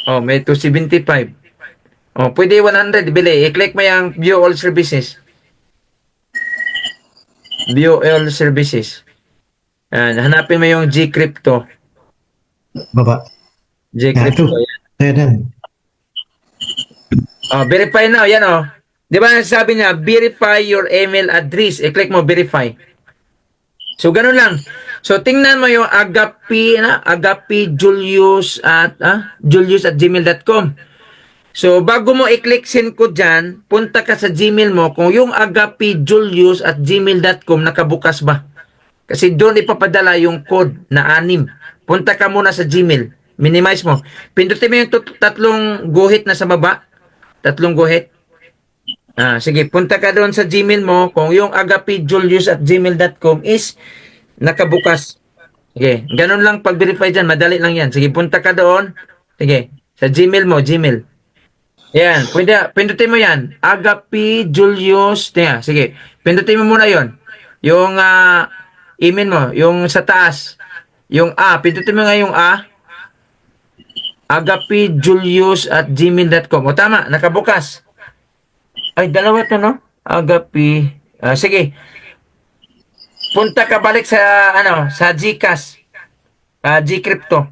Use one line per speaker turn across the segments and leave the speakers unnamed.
Oh, may 275. Oh, pwede 100 bili. I-click mo yung view all services. View all services. Yan, hanapin mo yung Gcrypto.
Baba. Ya,
Gcrypto.
tuh.
Yan.
Dan.
Oh, verify now. Yan oh. Di ba sabi niya, verify your email address. I-click mo verify. So, ganun lang. So, tingnan mo yung Agapi Julius at gmail.com. So, bago mo i-click send ko dyan, punta ka sa Gmail mo kung yung Agapi Julius at gmail.com nakabukas ba. Kasi doon ipapadala yung code na 6. Punta ka muna sa Gmail. Minimize mo. Pindutin mo yung tatlong guhit na sa baba. Tatlong guhit. Sige, punta ka doon sa Gmail mo kung yung agapijulius at gmail.com is nakabukas. Sige, ganun lang pag-verify dyan. Madali lang yan. Sige, punta ka doon. Sige, sa Gmail mo, Gmail. Yan, pwede, pindutin mo yan. Agapi Julius. Tinga, sige, pindutin mo muna yon. Yung email mo, yung sa taas. Yung pindutin mo nga yung Agapi Julius at gmail.com. O tama, nakabukas. Ay, dalawa to, no? Agapi. Sige, punta ka balik sa, sa GCash. Gcrypto.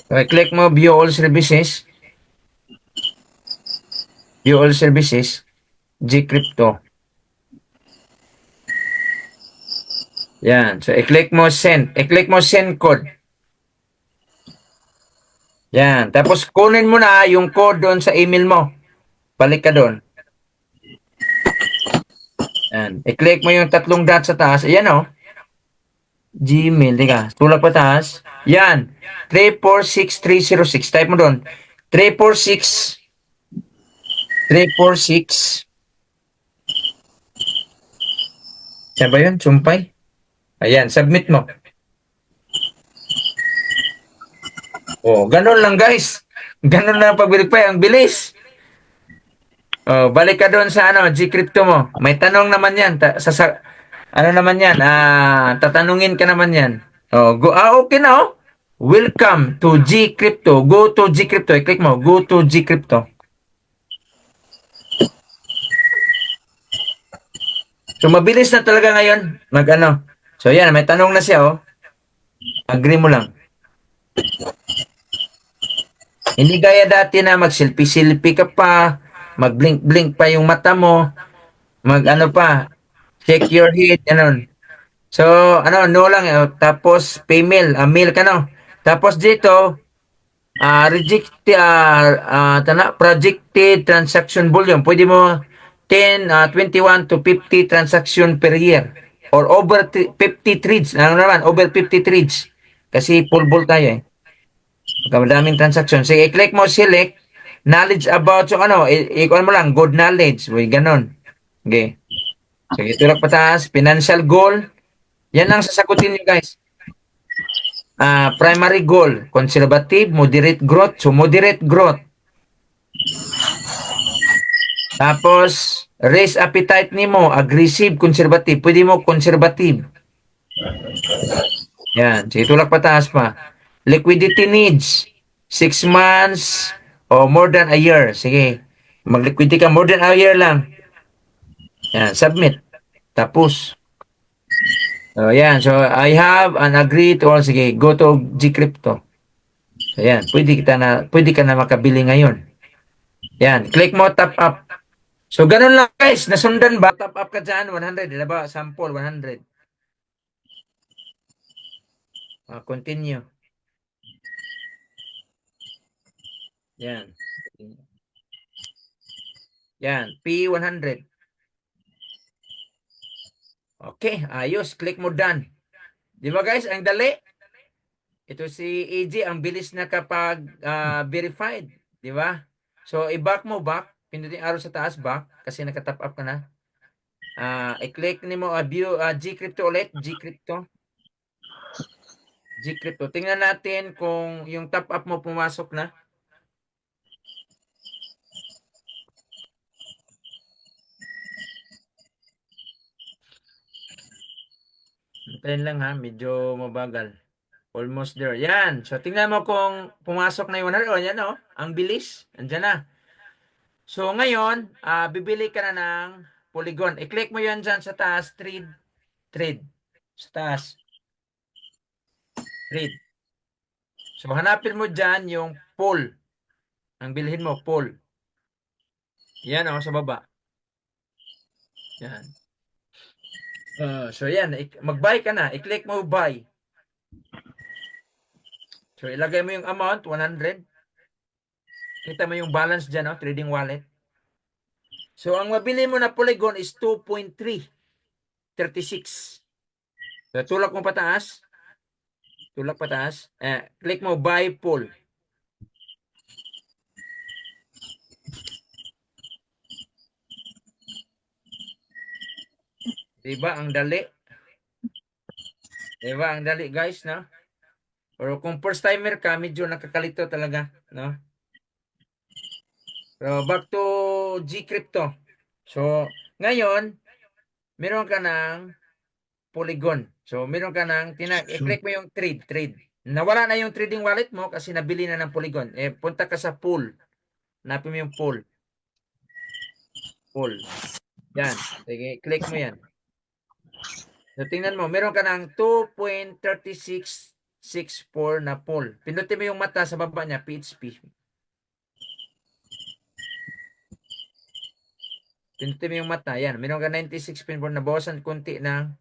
Okay, click mo view all services. View all services. Gcrypto. Yan. So, i-click mo send. I-click mo send code. Yan. Tapos, kunin mo na yung code doon sa email mo. Balik ka doon. Yan. I-click mo yung tatlong dots sa taas. Ayan o. Gmail. Teka. Tulak pa taas. Yan. 346306. Type mo doon. 346. 346. Siya ba yun? Sumpay? Ayan. Submit mo. Oh, ganun lang guys. Ganun lang pag-verify. Ang bilis. Oh, balik ka doon sa Gcrypto mo. May tanong naman 'yan. Ano naman 'yan? Tatanungin ka naman 'yan. Oh, okay na oh. Welcome to Gcrypto. Go to Gcrypto. I-click mo. Go to Gcrypto. So mabilis na talaga ngayon mag. So yan, may tanong na siya oh. Agree mo lang. Hindi gaya dati na mag-selfie-selfie ka pa, mag-blink-blink pa yung mata mo, mag pa, shake your head, ganun. So, no lang, tapos paymail, mail ka no. Tapos dito, projected transaction volume. Pwede mo 10, 21 to 50 transaction per year. Or over 50 trades. Ano naman, over 50 trades. Kasi full ball tayo eh. Madaming transaction. Sige, i-click mo, select, knowledge about, so i-kuhan mo lang, good knowledge. Uy, ganun. Okay. Sige, tulak pataas, financial goal. Yan ang sasagutin niyo guys. Primary goal, conservative, moderate growth. So, moderate growth. Tapos, risk appetite nimo, aggressive, conservative. Pwede mo conservative. Yan. Sige, tulak pataas pa. Liquidity needs, 6 months or more than a year. Sige, mag-liquidity ka more than a year lang. Yan, submit. Tapos. So, yan. So, I have and agree to all. Sige, go to Gcrypto. So, yan. Pwede ka na makabili ngayon. Yan. Click mo, top up. So, ganun lang guys. Nasundan ba? Top up ka dyan, 100. Diba? Sample, 100. Continue. Yan. Yan. P100. Okay, ayos. Click mo done. Di ba guys? Ang dali. Ito si AJ, ang bilis na kapag verified. Di ba? So, i-back mo back. Pindutin arrow sa taas back kasi naka-top up ka na. I-click ni mo view Gcrypto ulit. Gcrypto. Gcrypto. Tingnan natin kung yung top up mo pumasok na. Antayin lang ha. Medyo mabagal. Almost there. Yan. So, tingnan mo kung pumasok na yung 100. O, yan o. Ang bilis. Andyan na. So, ngayon, bibili ka na ng Polygon. I-click mo yan dyan sa taas. Trade. Trade. Sa taas. Trade. So, hanapin mo dyan yung pool. Ang bilhin mo, pool. Yan o, sa baba. Yan. So, yan. Mag-buy ka na. I-click mo buy. So, ilagay mo yung amount, 100. Kita mo yung balance dyan, no? Trading wallet. So, ang mabili mo na Polygon is 2.336. So, tulak mo pataas. Tulak pataas. Click mo buy pool. Diba? Ang dali. Diba? Ang dali, guys, no? Pero kung first timer ka, medyo nakakalito talaga, no? So, back to Gcrypto. So, ngayon, meron ka ng Polygon. So, meron ka ng,
So,
i-click mo yung trade. Nawala na yung trading wallet mo kasi nabili na ng Polygon. Punta ka sa pool. Hanapin mo yung pool. Pool. Yan. Sige, click mo yan. So, tingnan mo, meron ka ng 2.3664 na pool. Pindutin mo yung mata sa baba niya, PHP. Pindutin mo yung mata, yan. Meron ka 96.4, nabawasan konti ng,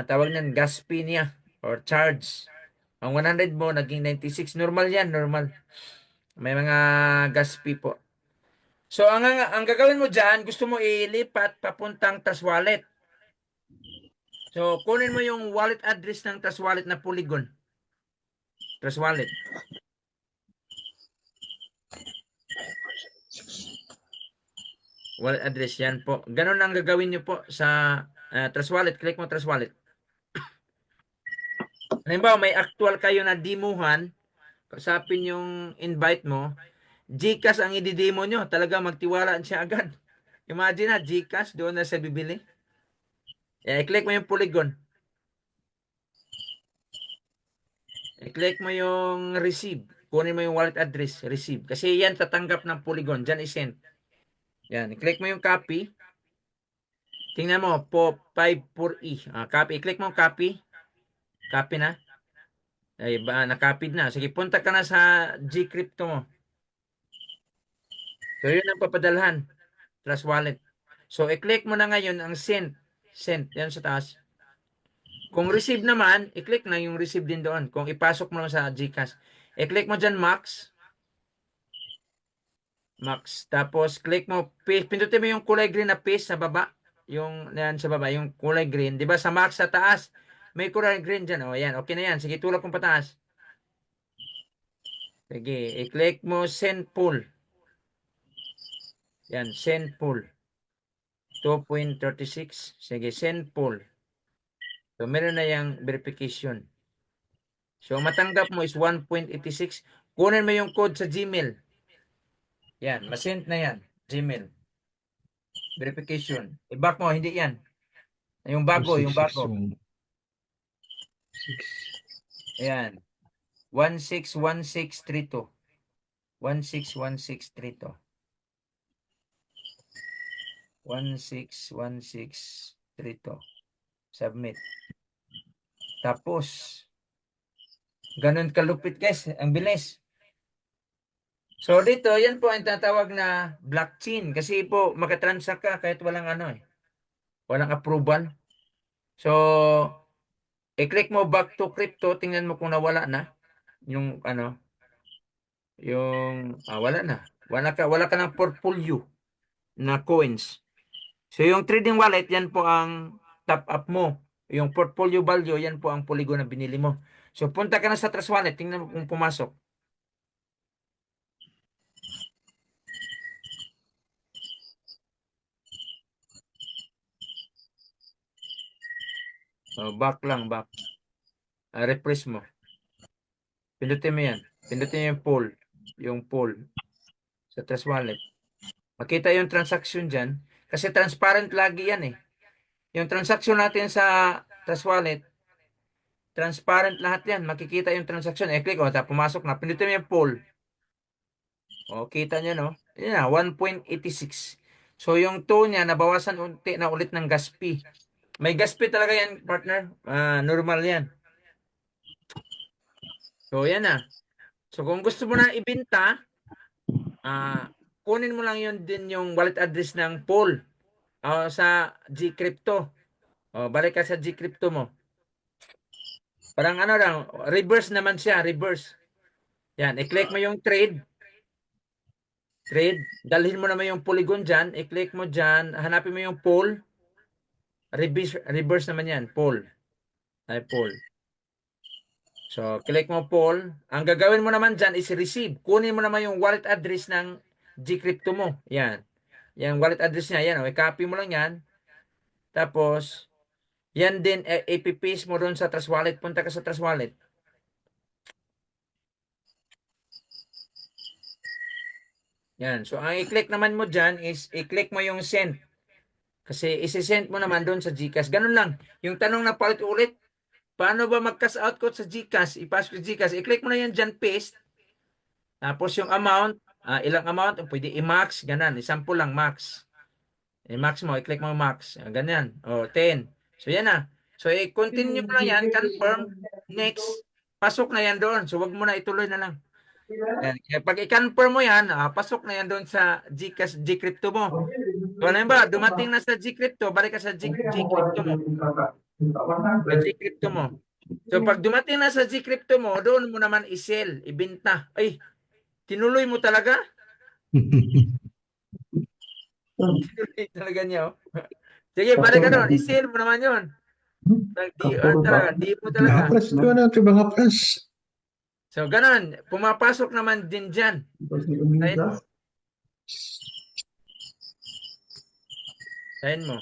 tawag niyan, gas fee niya or charge. Ang 100 mo, naging 96. Normal yan, normal. May mga gas fee po. So, ang gagawin mo dyan, gusto mo ilipat papuntang Trust Wallet. So, kunin mo yung wallet address ng Trust Wallet na Polygon. Trust Wallet. Wallet address yan po. Ganun ang gagawin nyo po sa Trust Wallet. Click mo Trust Wallet. Halimbawa, may actual kayo na demohan, kasapin yung invite mo, GCash ang i-demo nyo. Talaga magtiwala siya agad. Imagine na, GCash, doon na sa bibili. I-click mo yung Polygon. I-click mo yung receive. Kunin mo yung wallet address, receive. Kasi yan tatanggap ng Polygon. Diyan i-send. Yan, i-click mo yung copy. Tingnan mo, po 54E. Copy. I-click mo copy. Copy na. Ay, na-copy na. Sige, punta ka na sa Gcrypto mo. So, yun ang papadalhan. Trust wallet. So, i-click mo na ngayon ang send. Send. Yan sa taas. Kung receive naman, i-click na yung receive din doon. Kung ipasok mo lang sa GCash. I-click mo dyan, Max. Max. Tapos, click mo, paste. Pindutin mo yung kulay green na paste sa baba. Yung, yan sa baba, yung kulay green. Di ba sa Max sa taas, may kulay green dyan. O, yan. Okay na yan. Sige, tulak mo pataas. Sige, i-click mo send pool. Yan, send pool. 2.36. Sige, send pool. So, meron na yung verification. So, matanggap mo is 1.86. Kunin mo yung code sa Gmail. Yan, masend na yan. Gmail. Verification. I-back mo, hindi yan. Yung bago, yung bago.
2661. 6.
Ayan. 161632. 161632. 161632. Submit. Tapos, ganun kalupit guys. Ang bilis. So dito, yan po ang tatawag na blockchain. Kasi po, makatransact ka kahit walang ano eh. Walang approval. So, i-click mo back to crypto. Tingnan mo kung nawala na. Yung ano, wala na. Wala ka ng portfolio na coins. So yung trading wallet, yan po ang top up mo. Yung portfolio value, yan po ang Polygon na binili mo. So punta ka na sa Trust Wallet, tingnan mo kung pumasok. Back lang, back. Refresh mo. Pindutin mo yan. Pindutin mo yung poll sa Trust Wallet. Makita yung transaction dyan. Kasi transparent lagi yan eh. Yung transaction natin sa Trust Wallet, Transparent lahat yan. Makikita yung transaction. I-click, tapos pumasok na. Pindutin mo yung poll. Kita nyo, no? Yan na, 1.86. So, yung tow niya, nabawasan unti na ulit ng gas fee. May gas fee talaga yan, partner. Normal yan. So, yan na. So, kung gusto mo na ibenta, kunin mo lang yun din yung wallet address ng pool sa Gcrypto. Balik ka sa Gcrypto mo. Parang ano lang, reverse naman siya, reverse. Yan, i-click mo yung trade. Trade. Dalhin mo naman yung polygon dyan. I-click mo dyan. Hanapin mo yung pool. Reverse naman yan, pool. Ay, pool. So, click mo pool. Ang gagawin mo naman dyan is receive. Kunin mo naman yung wallet address ng Gcrypto mo. Yan. Yan, wallet address niya. Yan, i-copy mo lang yan. Tapos, yan din, ipipaste mo doon sa Trust Wallet. Punta ka sa Trust Wallet. Yan. So, ang i-click naman mo dyan is, i-click mo yung send. Kasi isi-send mo naman doon sa GCash. Ganun lang. Yung tanong na paulit-ulit, paano ba mag-cash out ko sa GCash? Ipasok sa GCash. I-click mo na yan dyan, paste. Tapos yung amount, ilang amount, pwede i-max, ganun. Isample lang, max. I-max mo, i-click mo max. Ganyan. 10. So, yan na. So, i-continue mo lang yan, confirm, next. Pasok na yan doon. So, wag mo na ituloy na lang. Yan. Kaya pag i-confirm mo yan, pasok na yan doon sa GCash, Gcrypto mo. So, ano ba, dumating na sa Gcrypto, balik ka sa Gcrypto mo. Sa Gcrypto mo. So, pag dumating na sa Gcrypto mo, doon mo naman i-sell, ibenta. Ay, tinuloy mo talaga? Tinuloy talaga niya, oh. Sige, balik ka doon. I-sell mo naman yun. Talaga, di mo talaga.
Hapras, di ba na ito bang hapras?
So, ganun. Pumapasok naman din dyan. Tayin mo. Tayin mo.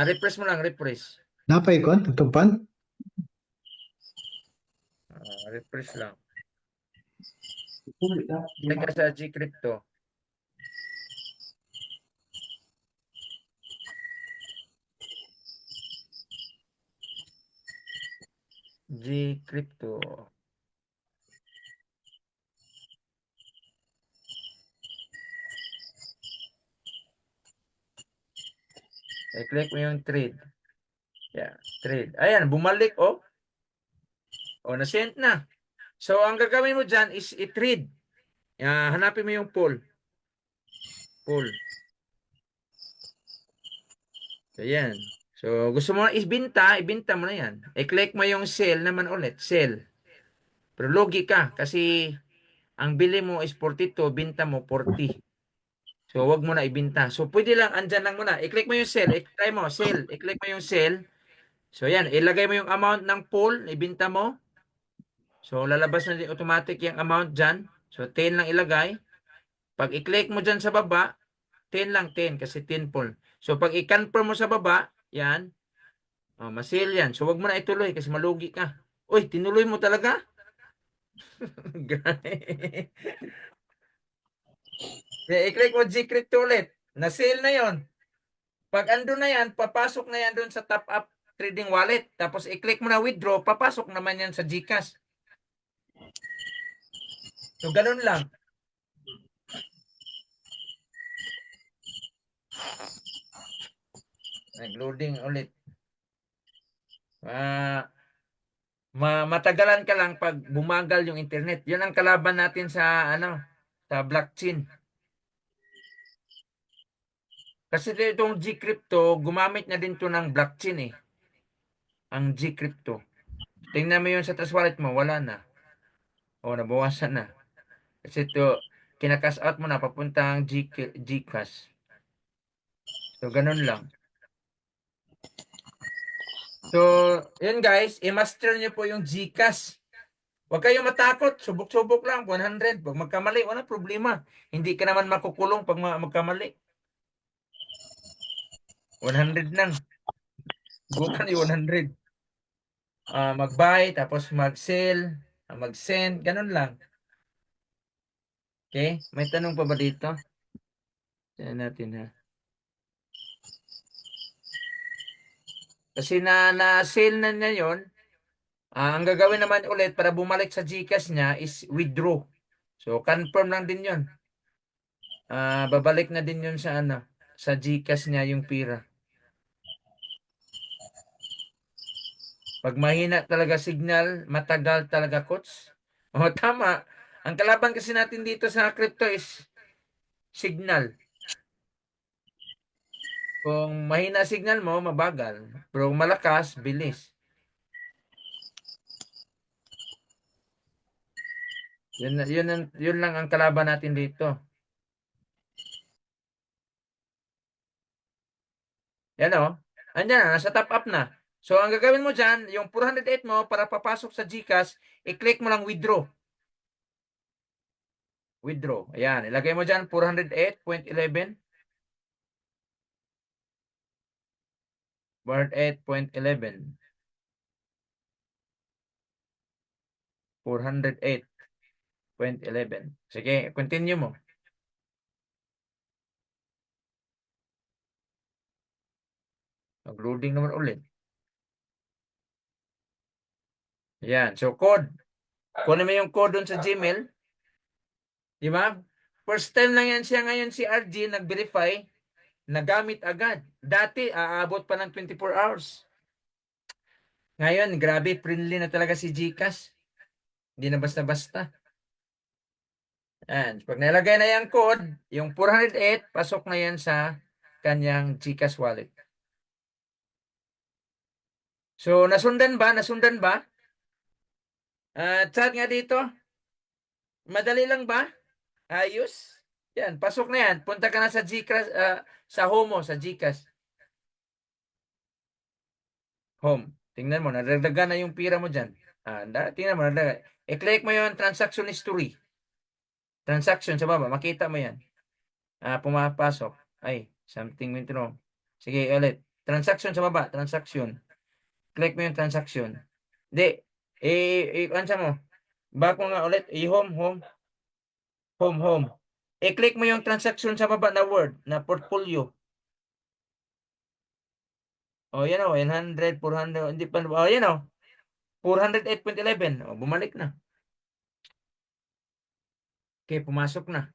Refresh mo lang, refresh.
Napay ko, tutupan?
Refresh lang. Teka sa Gcrypto. Gcrypto. I-click mo yung trade. Yeah, trade. Ayan, bumalik, oh. Na-send na. So, ang gagawin mo dyan is i-trade. Hanapin mo yung pool. Pool. So, yan. So, gusto mo na ibenta mo na yan. I-click mo yung sell naman ulit. Sell. Pero logi ka kasi ang bili mo is 42, binta mo 40. So, wag mo na ibenta. So, pwede lang, andyan lang muna. I-click mo yung sell. I-try mo, sell. I-click mo yung sell. So, yan. Ilagay mo yung amount ng pool. Ibenta mo. So, lalabas na din automatic yung amount dyan. So, 10 lang ilagay. Pag i-click mo dyan sa baba, 10 lang, 10 kasi 10 pool. So, pag i-confirm mo sa baba, yan. Masil yan. So, wag mo na ituloy kasi malugi ka. Uy, tinuloy mo talaga? Grabe. I-click mo Gcrypto ulit. Na-sale na yon. Pag ando na yan, papasok na yan doon sa top up trading wallet. Tapos i-click mo na withdraw, papasok naman yan sa GCash. So, ganun lang. Nag-loading ulit. Matagalan ka lang pag bumagal yung internet. Yun ang kalaban natin sa blockchain. Kasi itong Gcrypto, gumamit na din to ng blockchain eh. Ang Gcrypto. Tingnan mo yun sa Trust Wallet mo, wala na. Nabawasan na. Kasi ito, kinakas out mo na papuntang Gcash. So, ganun lang. So, yun guys, i-master nyo po yung Gcash. Huwag kayong matakot. Subok-subok lang. 100. Pag magkamali, wala problema. Hindi ka naman makukulong pag magkamali. 100 lang. Bukan yung 100. Mag-buy, tapos mag-sell, mag-send, ganun lang. Okay? May tanong pa ba dito? Tignan natin ha. Kasi na-sale na niya yun. Ang gagawin naman ulit para bumalik sa GCash niya is withdraw. So, confirm lang din yun. Babalik na din yun sa ano, sa GCash niya yung pira. Pag mahina talaga signal, matagal talaga, coach. O, tama. Ang kalaban kasi natin dito sa crypto is signal. Kung mahina signal mo, mabagal. Pero kung malakas, bilis. Yun lang ang kalaban natin dito. Yan o. Andyan na, nasa top up na. So, ang gagawin mo dyan, yung 408 mo, para papasok sa GCash, i-click mo lang withdraw. Withdraw. Ayan, ilagay mo dyan, 408.11. 408.11. 408.11. Sige, continue mo. Mag-loading naman ulit. Ayan, so code. Kunin mo yung code dun sa Gmail. Di ba? First time lang yan siya ngayon si RG nag-verify, nagamit agad. Dati, aabot pa ng 24 hours. Ngayon, grabe, friendly na talaga si GCash. Hindi na basta-basta. Yan. Pag nilagay na yung code, yung 408, pasok na yan sa kanyang GCash wallet. So, nasundan ba? Nasundan ba? Chat nga dito. Madali lang ba? Ayos. Yan, pasok na yan. Punta ka na sa GCash, sa home mo, sa GCash. Home. Tingnan mo, nadagdagan na yung pira mo dyan. Tingnan mo, nadagdagan. I-click mo yung transaction history. Transaction sa baba, makita mo yan. Pumapasok. Ay, something went wrong. Sige, ulit. Transaction sa baba, transaction. Click mo yung transaction. Hindi. Ano mo? Back mo nga ulit. I-home, home, home, home. I-click mo yung transaction sa baba na word, na portfolio. O, yan o, 100, 400, hindi pa, o, yan o, 408.11. O, bumalik na. Okay, pumasok na.